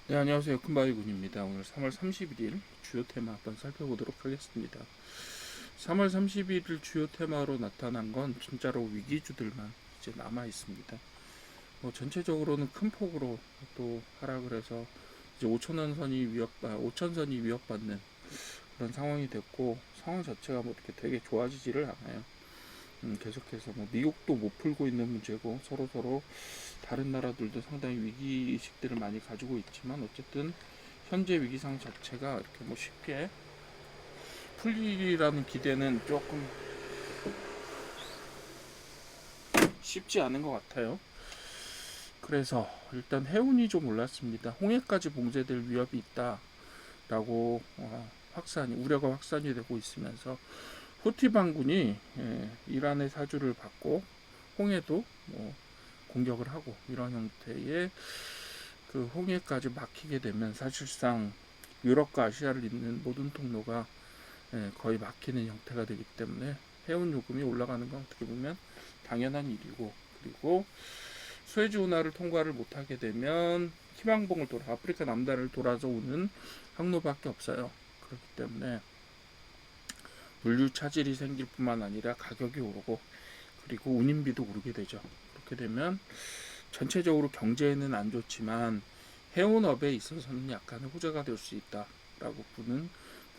네, 안녕하세요. 큰바위군입니다. 오늘 3월 31일 주요 테마 한번 살펴보도록 하겠습니다. 3월 31일 주요 테마로 나타난 건 진짜로 위기주들만 이제 남아 있습니다. 전체적으로는 큰 폭으로 또 하락을 해서 이제 5천원 선이 5천선이 위협받는 그런 상황이 됐고, 상황 자체가 뭐 이렇게 되게 좋아지지를 않아요. 계속해서 뭐 미국도 못 풀고 있는 문제고, 서로 다른 나라들도 상당히 위기 의식들을 많이 가지고 있지만, 어쨌든 현재 위기상 자체가 이렇게 뭐 쉽게 풀리리라는 기대는 조금 쉽지 않은 것 같아요. 그래서 일단 해운이 좀 올랐습니다. 홍해까지 봉쇄될 위협이 있다라고 우려가 확산이 되고 있으면서, 후티 반군이 이란의 사주를 받고 홍해도 공격을 하고, 이런 형태의 그 홍해까지 막히게 되면 사실상 유럽과 아시아를 잇는 모든 통로가 거의 막히는 형태가 되기 때문에 해운 요금이 올라가는 건 어떻게 보면 당연한 일이고, 그리고 수에즈 운하를 통과를 못하게 되면 희망봉을 돌아 아프리카 남단을 돌아서 오는 항로밖에 없어요. 그렇기 때문에 물류 차질이 생길 뿐만 아니라 가격이 오르고, 그리고 운임비도 오르게 되죠. 그렇게 되면 전체적으로 경제에는 안 좋지만 해운업에 있어서는 약간의 호재가 될 수 있다라고 보는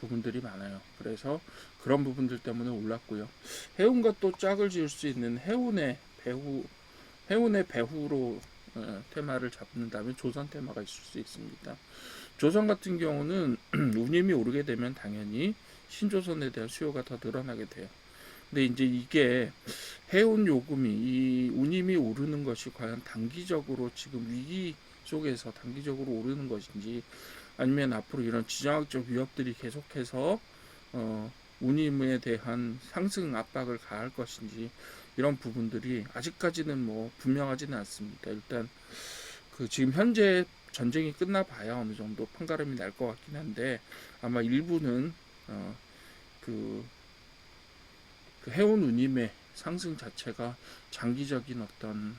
부분들이 많아요. 그래서 그런 부분들 때문에 올랐고요. 해운과 또 짝을 지을 수 있는 해운의 배후로 테마를 잡는다면 조선 테마가 있을 수 있습니다. 조선 같은 경우는 운임이 오르게 되면 당연히 신조선에 대한 수요가 더 늘어나게 돼요. 근데 이제 이게 해운 요금이, 이 운임이 오르는 것이 과연 단기적으로 지금 위기 속에서 단기적으로 오르는 것인지, 아니면 앞으로 이런 지정학적 위협들이 계속해서 운임에 대한 상승 압박을 가할 것인지, 이런 부분들이 아직까지는 뭐 분명하지는 않습니다. 일단 그 지금 현재 전쟁이 끝나봐야 어느 정도 판가름이 날 것 같긴 한데, 아마 일부는 어, 그, 그 해운 운임의 상승 자체가 장기적인 어떤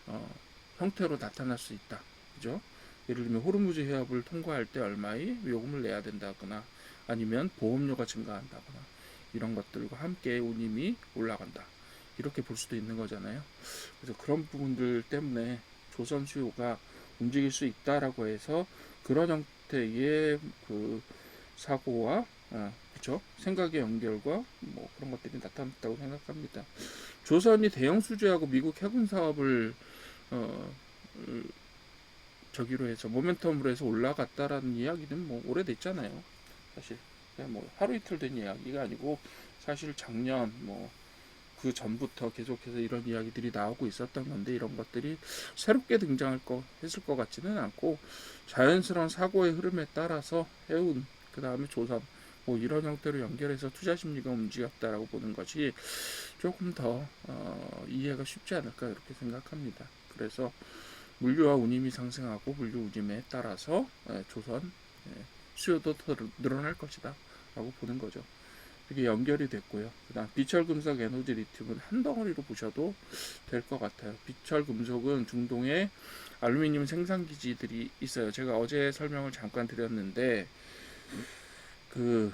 어, 형태로 나타날 수 있다. 그죠? 예를 들면 호르무즈 해협을 통과할 때 얼마의 요금을 내야 된다거나, 아니면 보험료가 증가한다거나, 이런 것들과 함께 운임이 올라간다. 이렇게 볼 수도 있는 거잖아요. 그래서 그런 부분들 때문에 조선 수요가 움직일 수 있다라고 해서 그런 형태의 그 사고와 그쵸? 생각의 연결과 뭐 그런 것들이 나타났다고 생각합니다. 조선이 대형 수주하고 미국 해군 사업을 어, 저기로 해서 모멘텀으로 해서 올라갔다라는 이야기는 뭐 오래됐잖아요. 사실 그냥 뭐 하루 이틀 된 이야기가 아니고, 사실 작년 뭐 그 전부터 계속해서 이런 이야기들이 나오고 있었던 건데, 이런 것들이 새롭게 했을 것 같지는 않고, 자연스러운 사고의 흐름에 따라서 해운, 그 다음에 조선, 뭐 이런 형태로 연결해서 투자 심리가 움직였다라고 보는 것이 조금 더 이해가 쉽지 않을까, 이렇게 생각합니다. 그래서 물류와 운임이 상승하고, 물류 운임에 따라서 조선 수요도 더 늘어날 것이다 라고 보는 거죠. 이게 연결이 됐고요. 그다음 비철금속 에너지 리튬은 한 덩어리로 보셔도 될 것 같아요. 비철금속은 중동에 알루미늄 생산 기지들이 있어요. 제가 어제 설명을 잠깐 드렸는데, 그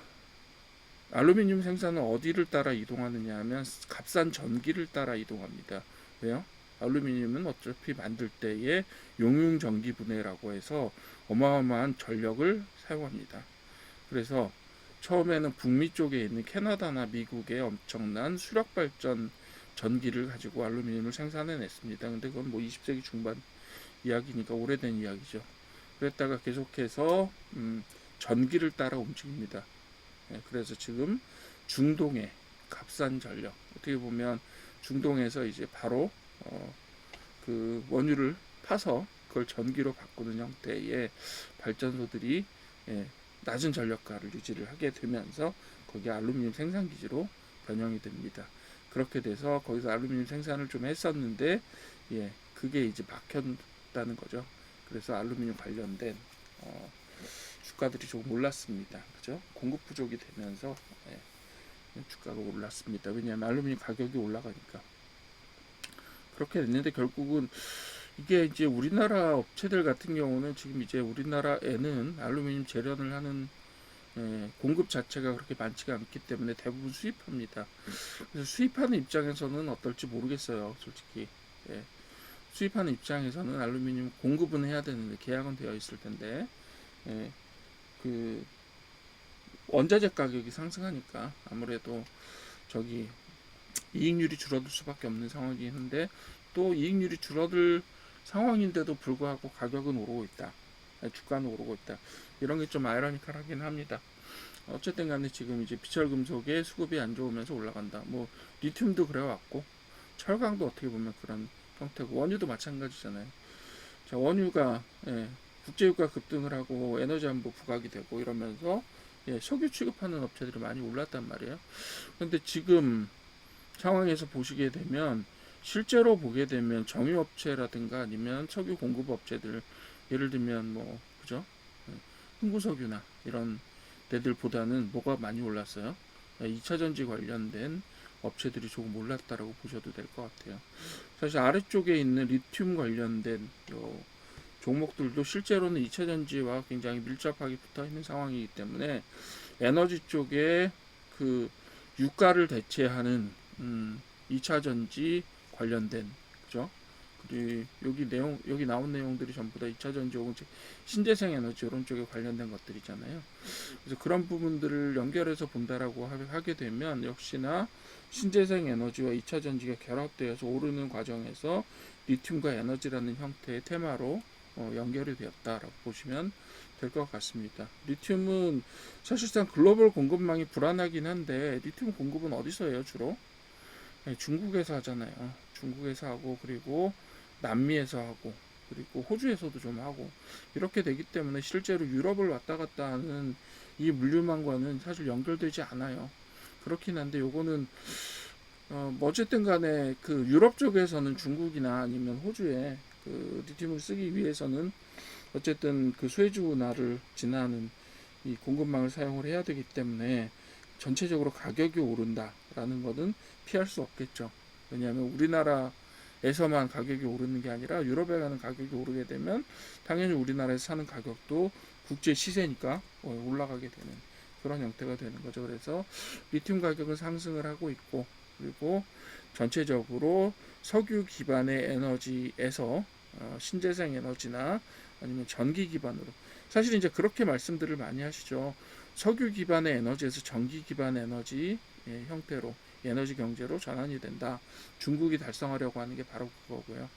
알루미늄 생산은 어디를 따라 이동하느냐 하면 값싼 전기를 따라 이동합니다. 왜요? 알루미늄은 어차피 만들 때에 용융 전기 분해라고 해서 어마어마한 전력을 사용합니다. 그래서 처음에는 북미 쪽에 있는 캐나다나 미국의 엄청난 수력 발전 전기를 가지고 알루미늄을 생산해냈습니다. 근데 그건 뭐 20세기 중반 이야기니까 오래된 이야기죠. 그랬다가 계속해서 전기를 따라 움직입니다. 그래서 지금 중동의 값싼 전력, 어떻게 보면 중동에서 이제 바로 그 원유를 파서 그걸 전기로 바꾸는 형태의 발전소들이 예, 낮은 전력가를 유지를 하게 되면서 거기 알루미늄 생산 기지로 변형이 됩니다. 그렇게 돼서 거기서 알루미늄 생산을 좀 했었는데, 그게 이제 막혔다는 거죠. 그래서 알루미늄 관련된 주가들이 조금 올랐습니다. 그죠? 공급 부족이 되면서 주가가 올랐습니다. 왜냐하면 알루미늄 가격이 올라가니까. 그렇게 됐는데, 결국은 이게 이제 우리나라 업체들 같은 경우는 지금 이제 우리나라에는 알루미늄 재련을 하는 공급 자체가 그렇게 많지가 않기 때문에 대부분 수입합니다. 그래서 수입하는 입장에서는 어떨지 모르겠어요, 솔직히. 예, 수입하는 입장에서는 알루미늄 공급은 해야 되는데 계약은 되어 있을 텐데 예, 그 원자재 가격이 상승하니까 아무래도 저기 이익률이 줄어들 수밖에 없는 상황이긴 한데 또 이익률이 줄어들 상황인데도 불구하고 가격은 오르고 있다. 주가는 오르고 있다. 이런 게 좀 아이러니컬하긴 합니다. 어쨌든 간에 지금 이제 비철금속의 수급이 안 좋으면서 올라간다. 뭐 리튬도 그래왔고 철강도 어떻게 보면 그런 형태고 원유도 마찬가지잖아요. 자, 원유가 국제유가 급등을 하고 에너지 안보 부각이 되고 이러면서 석유 취급하는 업체들이 많이 올랐단 말이에요. 그런데 지금 상황에서 보시게 되면 실제로 보게 되면 정유업체라든가 아니면 석유 공급업체들 예를 들면 뭐 그죠? 흥구석유나 이런 데들보다는 뭐가 많이 올랐어요? 2차 전지 관련된 업체들이 조금 올랐다라고 보셔도 될 것 같아요. 사실 아래쪽에 있는 리튬 관련된 종목들도 실제로는 2차 전지와 굉장히 밀접하게 붙어 있는 상황이기 때문에 에너지 쪽에 그 유가를 대체하는 2차 전지 관련된 그죠? 그리고 여기 나온 내용들이 전부 다 2차 전지 혹은 신재생 에너지 이런 쪽에 관련된 것들이잖아요. 그래서 그런 부분들을 연결해서 본다라고 하게 되면 역시나 신재생 에너지와 2차 전지가 결합되어서 오르는 과정에서 리튬과 에너지라는 형태의 테마로 연결이 되었다라고 보시면 될 것 같습니다. 리튬은 사실상 글로벌 공급망이 불안하긴 한데 리튬 공급은 어디서 해요 주로? 네, 중국에서 하잖아요. 중국에서 하고 그리고 남미에서 하고 그리고 호주에서도 좀 하고 이렇게 되기 때문에 실제로 유럽을 왔다 갔다 하는 이 물류망과는 사실 연결되지 않아요. 그렇긴 한데 요거는 뭐 어쨌든 간에 그 유럽 쪽에서는 중국이나 아니면 호주에 그 리튬을 쓰기 위해서는 어쨌든 그 수에즈 운하를 지나는 이 공급망을 사용을 해야 되기 때문에 전체적으로 가격이 오른다라는 것은 피할 수 없겠죠. 왜냐하면 우리나라에서만 가격이 오르는 게 아니라 유럽에 가는 가격이 오르게 되면 당연히 우리나라에서 사는 가격도 국제 시세니까 올라가게 되는 그런 형태가 되는 거죠. 그래서 리튬 가격은 상승을 하고 있고 그리고 전체적으로 석유 기반의 에너지에서 신재생 에너지나 아니면 전기 기반으로 사실 이제 그렇게 말씀들을 많이 하시죠. 석유 기반의 에너지에서 전기 기반의 에너지 형태로 에너지 경제로 전환이 된다. 중국이 달성하려고 하는 게 바로 그거고요.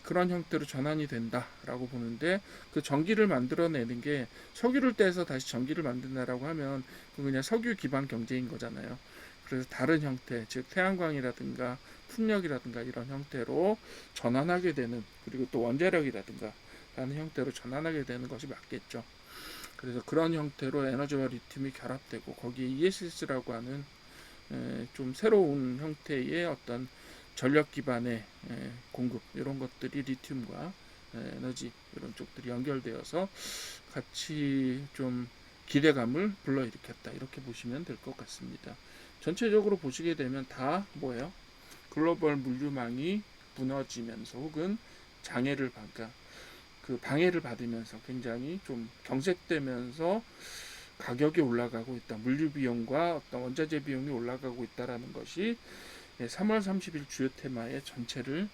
그런 형태로 전환이 된다라고 보는데 그 전기를 만들어내는 게 석유를 떼서 다시 전기를 만든다라고 하면 그건 그냥 석유 기반 경제인 거잖아요. 그래서 다른 형태, 즉 태양광이라든가 풍력이라든가 이런 형태로 전환하게 되는 그리고 또 원자력이라든가 라는 형태로 전환하게 되는 것이 맞겠죠. 그래서 그런 형태로 에너지와 리튬이 결합되고 거기에 ESS라고 하는 좀 새로운 형태의 어떤 전력 기반의 공급 이런 것들이 리튬과 에너지 이런 쪽들이 연결되어서 같이 좀 기대감을 불러일으켰다 이렇게 보시면 될 것 같습니다. 전체적으로 보시게 되면 다 뭐예요? 글로벌 물류망이 무너지면서 혹은 장애를 그러니까 그 방해를 받으면서 굉장히 좀 경색되면서 가격이 올라가고 있다. 물류 비용과 어떤 원자재 비용이 올라가고 있다라는 것이 3월 30일 주요 테마의 전체를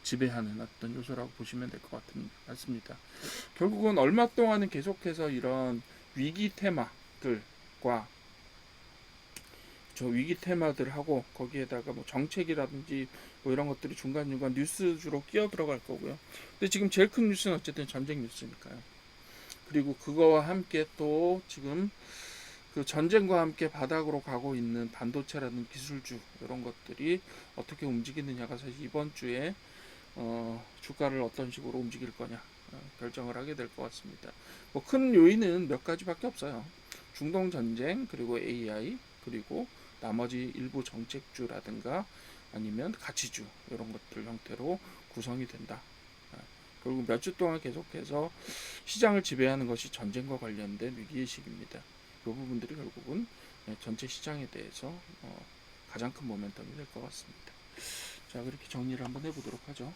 지배하는 어떤 요소라고 보시면 될 것 같습니다. 결국은 얼마 동안은 계속해서 이런 위기 테마들과 저 위기 테마들하고 거기에다가 뭐 정책이라든지 뭐 이런 것들이 중간중간 뉴스주로 끼어 들어갈 거고요. 근데 지금 제일 큰 뉴스는 어쨌든 전쟁 뉴스니까요. 그리고 그거와 함께 또 지금 그 전쟁과 함께 바닥으로 가고 있는 반도체라는 기술주 이런 것들이 어떻게 움직이느냐가 사실 이번 주에 주가를 어떤 식으로 움직일 거냐 결정을 하게 될 것 같습니다. 뭐 큰 요인은 몇 가지밖에 없어요. 중동 전쟁 그리고 AI 그리고 나머지 일부 정책주라든가 아니면 가치주 이런 것들 형태로 구성이 된다. 결국 몇 주 동안 계속해서 시장을 지배하는 것이 전쟁과 관련된 위기의식입니다. 이 부분들이 결국은 전체 시장에 대해서 가장 큰 모멘텀이 될 것 같습니다. 자, 그렇게 정리를 한번 해보도록 하죠.